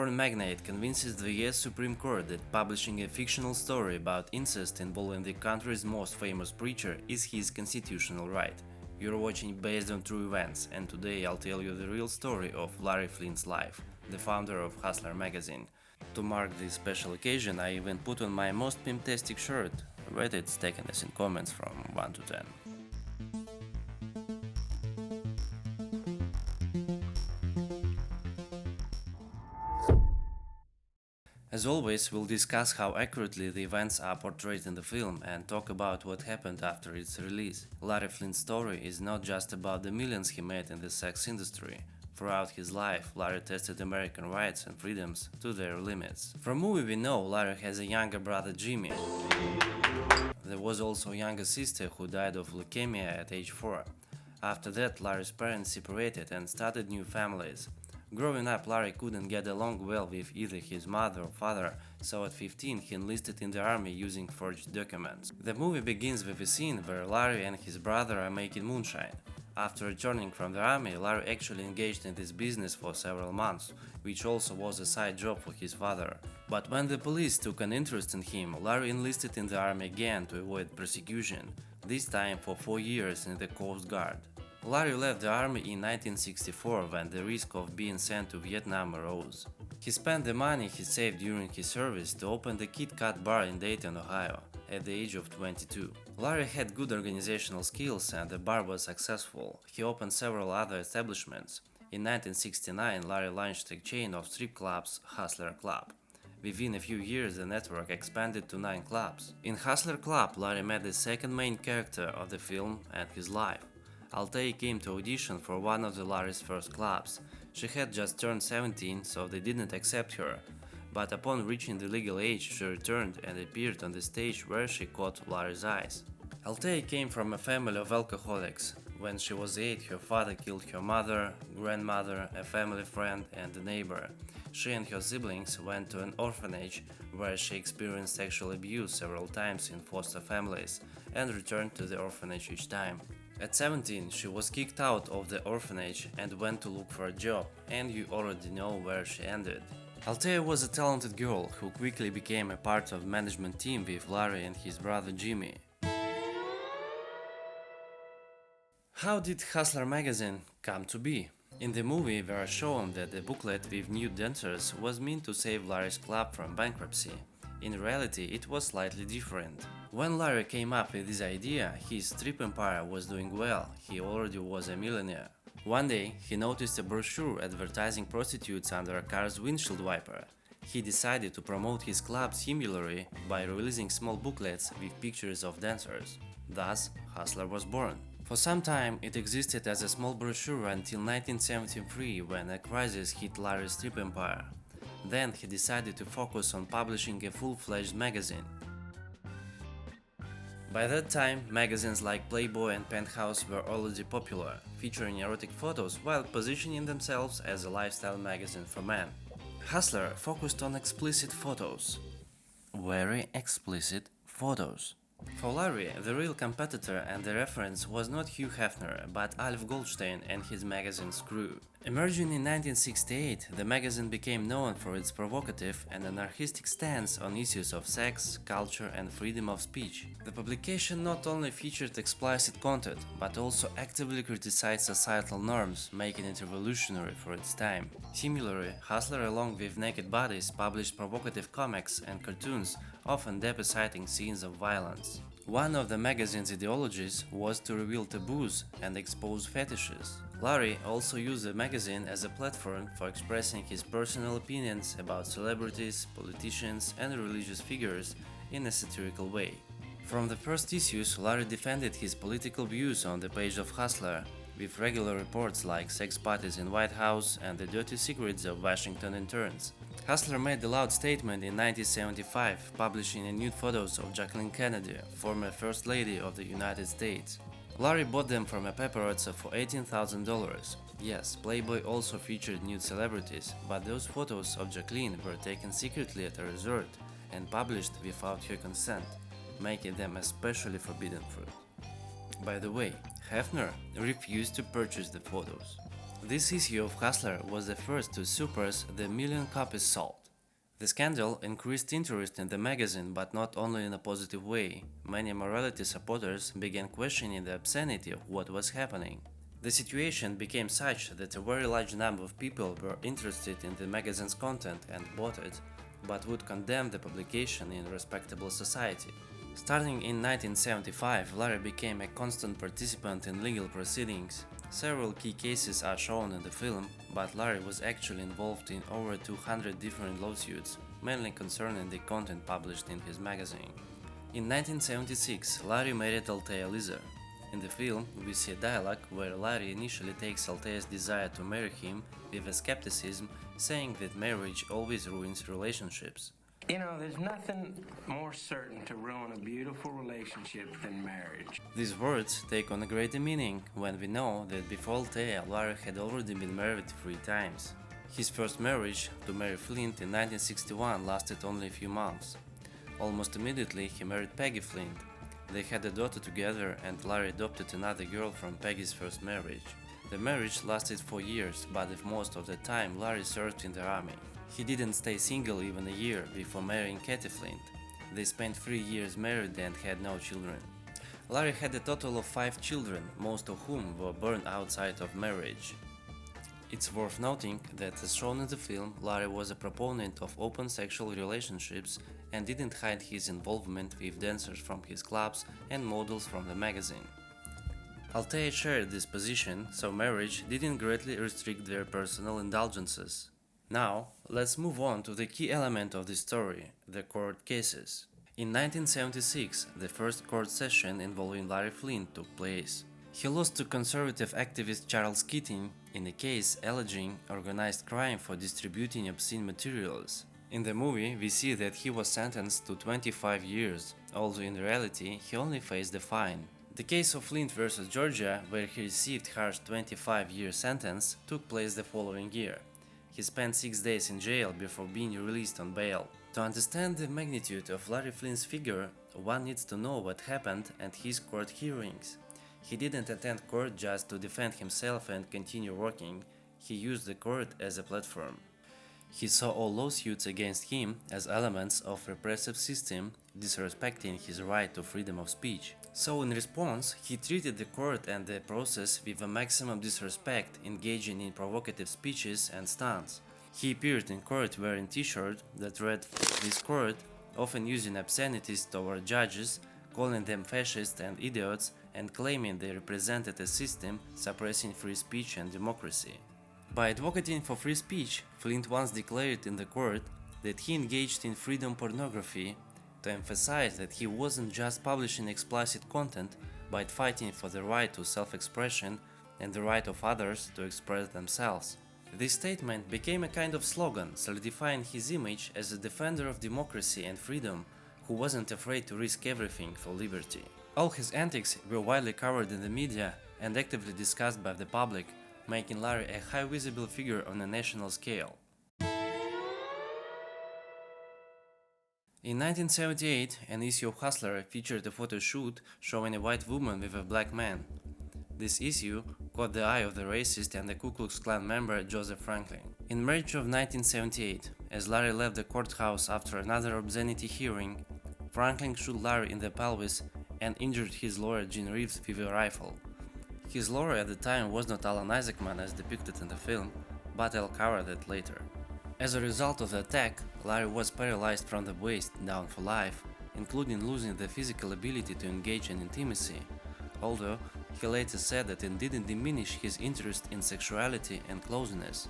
porn magnate convinces the US Supreme Court that publishing a fictional story about incest involving the country's most famous preacher is his constitutional right. You're watching Based on True Events, and today I'll tell you the real story of Larry Flynt's life, the founder of Hustler magazine. To mark this special occasion, I even put on my most pimptastic shirt. Rate it, taken as in comments from 1 to 10. As always, we'll discuss how accurately the events are portrayed in the film and talk about what happened after its release. Larry Flynt's story is not just about the millions he made in the sex industry. Throughout his life, Larry tested American rights and freedoms to their limits. From movie we know Larry has a younger brother Jimmy. There was also a younger sister who died of leukemia at age 4. After that, Larry's parents separated and started new families. Growing up, Larry couldn't get along well with either his mother or father, so at 15 he enlisted in the army using forged documents. The movie begins with a scene where Larry and his brother are making moonshine. After returning from the army, Larry actually engaged in this business for several months, which also was a side job for his father. But when the police took an interest in him, Larry enlisted in the army again to avoid persecution, this time for 4 years in the Coast Guard. Larry left the army in 1964 when the risk of being sent to Vietnam arose. He spent the money he saved during his service to open the Kit Kat bar in Dayton, Ohio, at the age of 22. Larry had good organizational skills and the bar was successful. He opened several other establishments. In 1969, Larry launched a chain of strip clubs, Hustler Club. Within a few years, the network expanded to 9 clubs. In Hustler Club, Larry met the second main character of the film and his life. B.O.T.E came to audition for one of the Larry's first clubs. She had just turned 17, so they didn't accept her. But upon reaching the legal age, she returned and appeared on the stage where she caught Larry's eyes. B.O.T.E came from a family of alcoholics. When she was 8, her father killed her mother, grandmother, a family friend and a neighbor. She and her siblings went to an orphanage where she experienced sexual abuse several times in foster families and returned to the orphanage each time. At 17, she was kicked out of the orphanage and went to look for a job, and you already know where she ended. B.O.T.E was a talented girl who quickly became a part of the management team with Larry and his brother Jimmy. How did Hustler magazine come to be? In the movie, we are shown that the booklet with nude dancers was meant to save Larry's club from bankruptcy. In reality, it was slightly different. When Larry came up with this idea, his strip empire was doing well, he already was a millionaire. One day, he noticed a brochure advertising prostitutes under a car's windshield wiper. He decided to promote his club similarly by releasing small booklets with pictures of dancers. Thus, Hustler was born. For some time, it existed as a small brochure until 1973 when a crisis hit Larry's strip empire. Then he decided to focus on publishing a full-fledged magazine. By that time, magazines like Playboy and Penthouse were already popular, featuring erotic photos while positioning themselves as a lifestyle magazine for men. Hustler focused on explicit photos. Very explicit photos. For Larry, the real competitor and the reference was not Hugh Hefner, but Alf Goldstein and his magazine Screw. Emerging in 1968, the magazine became known for its provocative and anarchistic stance on issues of sex, culture and freedom of speech. The publication not only featured explicit content, but also actively criticized societal norms, making it revolutionary for its time. Similarly, Hustler along with Naked Bodies published provocative comics and cartoons, often depositing scenes of violence. One of the magazine's ideologies was to reveal taboos and expose fetishes. Larry also used the magazine as a platform for expressing his personal opinions about celebrities, politicians and religious figures in a satirical way. From the first issues, Larry defended his political views on the page of Hustler, with regular reports like sex parties in White House and the dirty secrets of Washington interns. Hustler made a loud statement in 1975, publishing nude photos of Jacqueline Kennedy, former First Lady of the United States. Larry bought them from a paparazzi for $18,000. Yes, Playboy also featured nude celebrities, but those photos of Jacqueline were taken secretly at a resort and published without her consent, making them especially forbidden fruit. By the way, Hefner refused to purchase the photos. This issue of Hustler was the first to surpass the million copies sold. The scandal increased interest in the magazine, but not only in a positive way. Many morality supporters began questioning the obscenity of what was happening. The situation became such that a very large number of people were interested in the magazine's content and bought it, but would condemn the publication in a respectable society. Starting in 1975, Larry became a constant participant in legal proceedings. Several key cases are shown in the film, but Larry was actually involved in over 200 different lawsuits, mainly concerning the content published in his magazine. In 1976, Larry married Althea Lizer. In the film, we see a dialogue where Larry initially takes Althea's desire to marry him with a skepticism, saying that marriage always ruins relationships. You know, there's nothing more certain to ruin a beautiful relationship than marriage. These words take on a greater meaning when we know that before Althea, Larry had already been married 3 times. His first marriage to Mary Flynt in 1961 lasted only a few months. Almost immediately, he married Peggy Flynt. They had a daughter together, and Larry adopted another girl from Peggy's first marriage. The marriage lasted 4 years, but most of the time Larry served in the army. He didn't stay single even a year before marrying Katie Flynt. They spent 3 years married and had no children. Larry had a total of 5 children, most of whom were born outside of marriage. It's worth noting that, as shown in the film, Larry was a proponent of open sexual relationships and didn't hide his involvement with dancers from his clubs and models from the magazine. Althea shared this position, so marriage didn't greatly restrict their personal indulgences. Now, let's move on to the key element of this story, the court cases. In 1976, the first court session involving Larry Flynt took place. He lost to conservative activist Charles Keating in a case alleging organized crime for distributing obscene materials. In the movie, we see that he was sentenced to 25 years, although in reality he only faced a fine. The case of Flynt vs. Georgia, where he received harsh 25-year sentence, took place the following year. He spent 6 days in jail before being released on bail. To understand the magnitude of Larry Flynt's figure, one needs to know what happened at his court hearings. He didn't attend court just to defend himself and continue working, he used the court as a platform. He saw all lawsuits against him as elements of repressive system, disrespecting his right to freedom of speech. So in response, he treated the court and the process with a maximum disrespect, engaging in provocative speeches and stunts. He appeared in court wearing t-shirt that read "This court", often using obscenities toward judges, calling them fascists and idiots, and claiming they represented a system suppressing free speech and democracy. By advocating for free speech, Flynt once declared in the court that he engaged in freedom pornography, to emphasize that he wasn't just publishing explicit content, but fighting for the right to self-expression and the right of others to express themselves. This statement became a kind of slogan, solidifying his image as a defender of democracy and freedom who wasn't afraid to risk everything for liberty. All his antics were widely covered in the media and actively discussed by the public, making Larry a high visible figure on a national scale. In 1978, an issue of Hustler featured a photo shoot showing a white woman with a black man. This issue caught the eye of the racist and the Ku Klux Klan member Joseph Franklin. In March of 1978, as Larry left the courthouse after another obscenity hearing, Franklin shot Larry in the pelvis and injured his lawyer Gene Reeves with a rifle. His lawyer at the time was not Alan Isaacman as depicted in the film, but I'll cover that later. As a result of the attack, Larry was paralyzed from the waist down for life, including losing the physical ability to engage in intimacy, although he later said that it didn't diminish his interest in sexuality and closeness.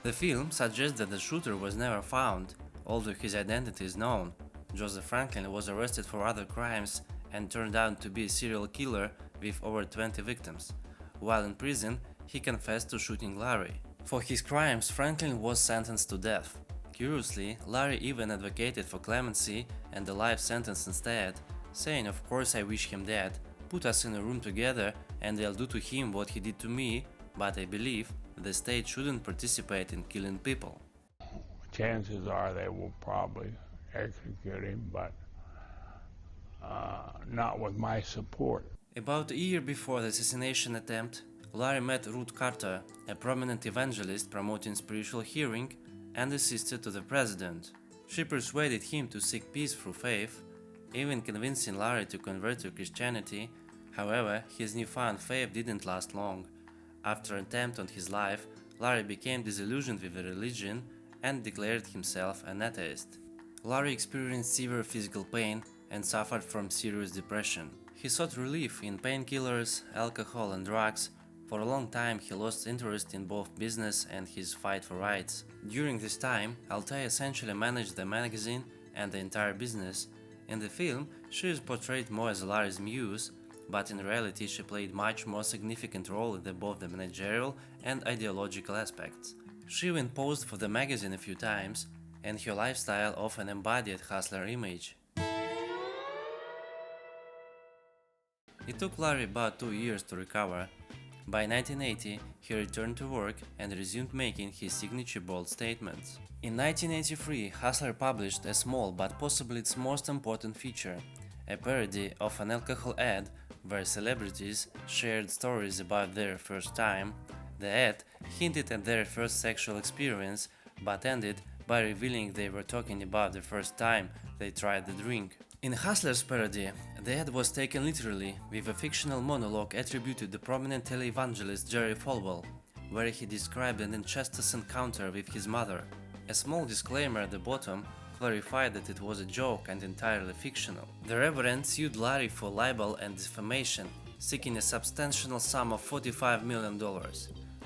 The film suggests that the shooter was never found, although his identity is known. Joseph Franklin was arrested for other crimes and turned out to be a serial killer with over 20 victims. While in prison, he confessed to shooting Larry. For his crimes, Franklin was sentenced to death. Curiously, Larry even advocated for clemency and a life sentence instead, saying, "Of course I wish him dead, put us in a room together and I'll do to him what he did to me, but I believe the state shouldn't participate in killing people." Chances are they will probably execute him, but not with my support. About a year before the assassination attempt, Larry met Ruth Carter, a prominent evangelist promoting spiritual healing and a sister to the president. She persuaded him to seek peace through faith, even convincing Larry to convert to Christianity. However, his newfound faith didn't last long. After an attempt on his life, Larry became disillusioned with the religion and declared himself an atheist. Larry experienced severe physical pain and suffered from serious depression. He sought relief in painkillers, alcohol and drugs. For a long time he lost interest in both business and his fight for rights. During this time, Althea essentially managed the magazine and the entire business. In the film, she is portrayed more as Larry's muse, but in reality she played much more significant role in both the managerial and ideological aspects. She even posed for the magazine a few times, and her lifestyle often embodied hustler image. It took Larry about 2 years to recover. By 1980, he returned to work and resumed making his signature bold statements. In 1983, Hustler published a small but possibly its most important feature, a parody of an alcohol ad where celebrities shared stories about their first time. The ad hinted at their first sexual experience, but ended by revealing they were talking about the first time they tried the drink. In Hustler's parody, the ad was taken literally, with a fictional monologue attributed to prominent televangelist Jerry Falwell, where he described an incestuous encounter with his mother. A small disclaimer at the bottom clarified that it was a joke and entirely fictional. The Reverend sued Larry for libel and defamation, seeking a substantial sum of $45 million.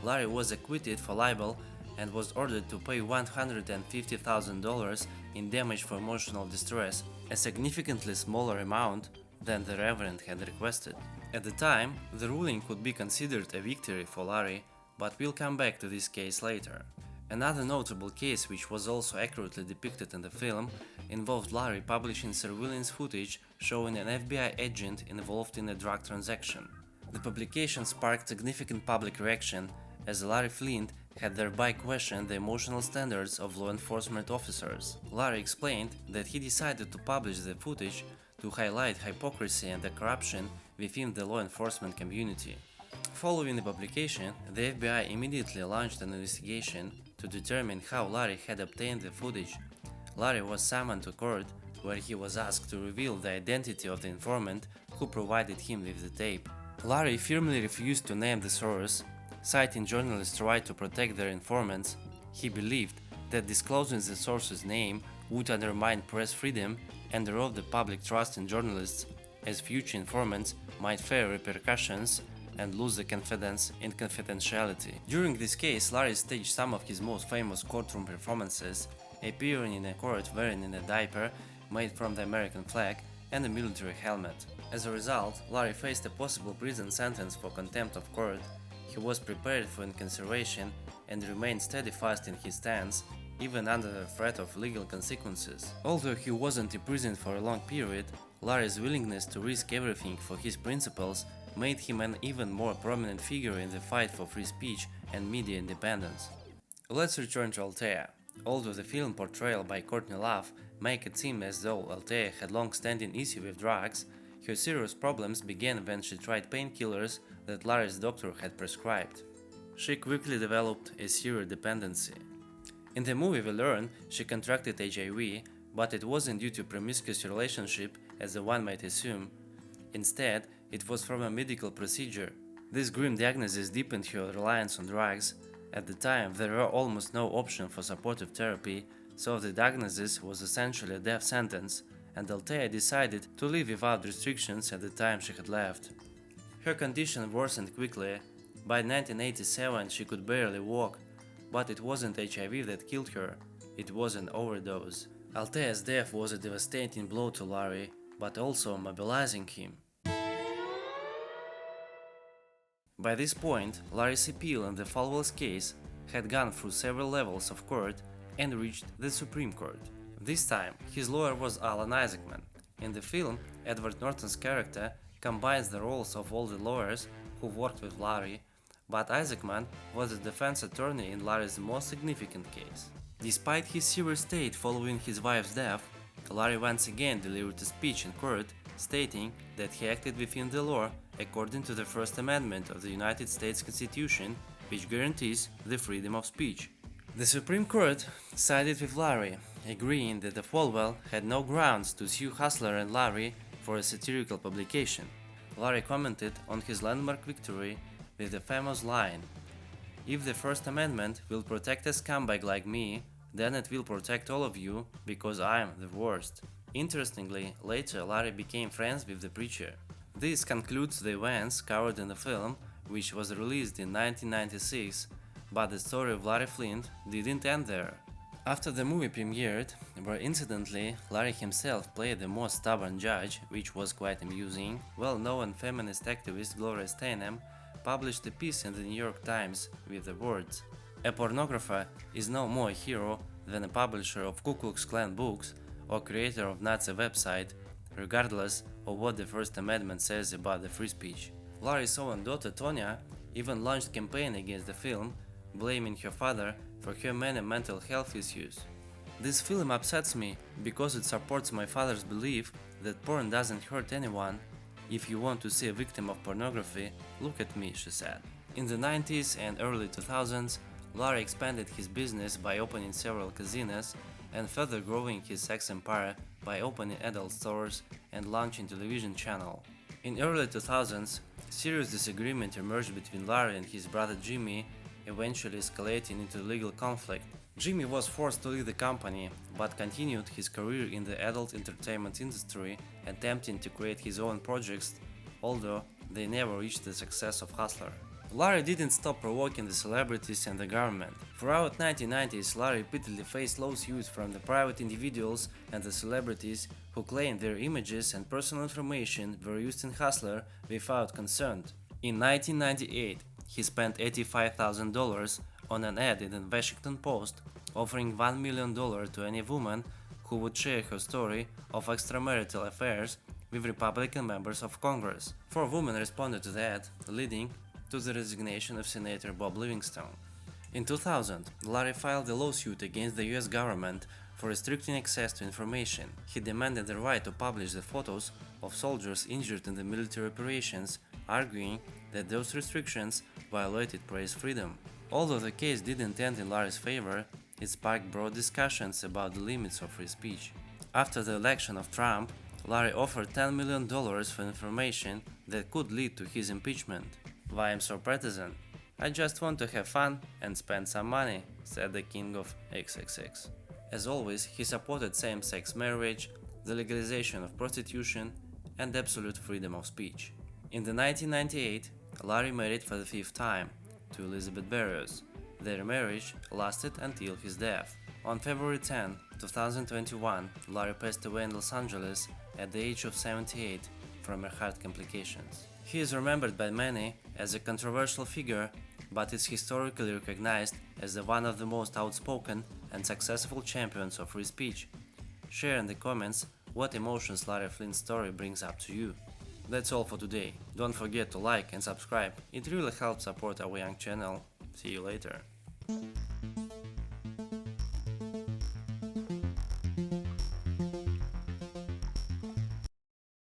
Larry was acquitted for libel and was ordered to pay $150,000 in damage for emotional distress, a significantly smaller amount than the Reverend had requested. At the time, the ruling could be considered a victory for Larry, but we'll come back to this case later. Another notable case, which was also accurately depicted in the film, involved Larry publishing surveillance footage showing an FBI agent involved in a drug transaction. The publication sparked significant public reaction, as Larry Flynt had thereby questioned the emotional standards of law enforcement officers. Larry explained that he decided to publish the footage to highlight hypocrisy and the corruption within the law enforcement community. Following the publication, the FBI immediately launched an investigation to determine how Larry had obtained the footage. Larry was summoned to court, where he was asked to reveal the identity of the informant who provided him with the tape. Larry firmly refused to name the source, citing journalists' right to protect their informants. He believed that disclosing the source's name would undermine press freedom and erode the public trust in journalists, as future informants might fear repercussions and lose the confidence in confidentiality. During this case, Larry staged some of his most famous courtroom performances, appearing in a court wearing a diaper made from the American flag and a military helmet. As a result, Larry faced a possible prison sentence for contempt of court. He was prepared for incarceration and remained steadfast in his stance, even under the threat of legal consequences. Although he wasn't imprisoned for a long period, Larry's willingness to risk everything for his principles made him an even more prominent figure in the fight for free speech and media independence. Let's return to Althea. Although the film portrayal by Courtney Love make it seem as though Althea had long-standing issue with drugs, her serious problems began when she tried painkillers that Larry's doctor had prescribed. She quickly developed a serious dependency. In the movie we learn she contracted HIV, but it wasn't due to promiscuous relationship as the one might assume. Instead, it was from a medical procedure. This grim diagnosis deepened her reliance on drugs. At the time, there were almost no option for supportive therapy, so the diagnosis was essentially a death sentence, and Althea decided to live without restrictions at the time she had left. Her condition worsened quickly. By 1987 she could barely walk, but it wasn't HIV that killed her, it was an overdose. Althea's death was a devastating blow to Larry, but also mobilizing him. By this point, Larry's appeal in the Falwell's case had gone through several levels of court and reached the Supreme Court. This time, his lawyer was Alan Isaacman. In the film, Edward Norton's character combines the roles of all the lawyers who worked with Larry, but Isaacman was the defense attorney in Larry's most significant case. Despite his serious state following his wife's death, Larry once again delivered a speech in court stating that he acted within the law according to the First Amendment of the United States Constitution, which guarantees the freedom of speech. The Supreme Court sided with Larry, agreeing that the Falwell had no grounds to sue Hustler and Larry for a satirical publication. Larry commented on his landmark victory with the famous line, "If the First Amendment will protect a scumbag like me, then it will protect all of you, because I'm the worst." Interestingly, later Larry became friends with the preacher. This concludes the events covered in the film, which was released in 1996, but the story of Larry Flynt didn't end there. After the movie premiered, where incidentally Larry himself played the most stubborn judge, which was quite amusing, well-known feminist activist Gloria Steinem published a piece in the New York Times with the words, "A pornographer is no more a hero than a publisher of Ku Klux Klan books or creator of Nazi website, regardless of what the First Amendment says about the free speech." Larry's own daughter Tonya even launched a campaign against the film, blaming her father for her many mental health issues. "This film upsets me because it supports my father's belief that porn doesn't hurt anyone. If you want to see a victim of pornography, look at me," she said. In the 90s and early 2000s, Larry expanded his business by opening several casinos and further growing his sex empire by opening adult stores and launching television channel. In early 2000s, serious disagreement emerged between Larry and his brother Jimmy, eventually escalating into legal conflict. Jimmy was forced to leave the company, but continued his career in the adult entertainment industry, attempting to create his own projects, although they never reached the success of Hustler. Larry didn't stop provoking the celebrities and the government. Throughout 1990s, Larry repeatedly faced lawsuits from the private individuals and the celebrities who claimed their images and personal information were used in Hustler without consent. In 1998, he spent $85,000 on an ad in the Washington Post, offering $1 million to any woman who would share her story of extramarital affairs with Republican members of Congress. 4 women responded to the ad, leading to the resignation of Senator Bob Livingstone. In 2000, Larry filed a lawsuit against the US government for restricting access to information. He demanded the right to publish the photos of soldiers injured in the military operations, arguing that those restrictions violated press freedom. Although the case didn't end in Larry's favor, it sparked broad discussions about the limits of free speech. After the election of Trump, Larry offered $10 million for information that could lead to his impeachment. "Why I'm so partisan? I just want to have fun and spend some money," said the king of XXX. As always, he supported same-sex marriage, the legalization of prostitution, and absolute freedom of speech. In the 1998, Larry married for the 5th time to Elizabeth Barrios. Their marriage lasted until his death. On February 10, 2021, Larry passed away in Los Angeles at the age of 78 from heart complications. He is remembered by many as a controversial figure, but is historically recognized as one of the most outspoken and successful champions of free speech. Share in the comments what emotions Larry Flynt's story brings up to you. That's all for today. Don't forget to like and subscribe, it really helps support our young channel. See you later.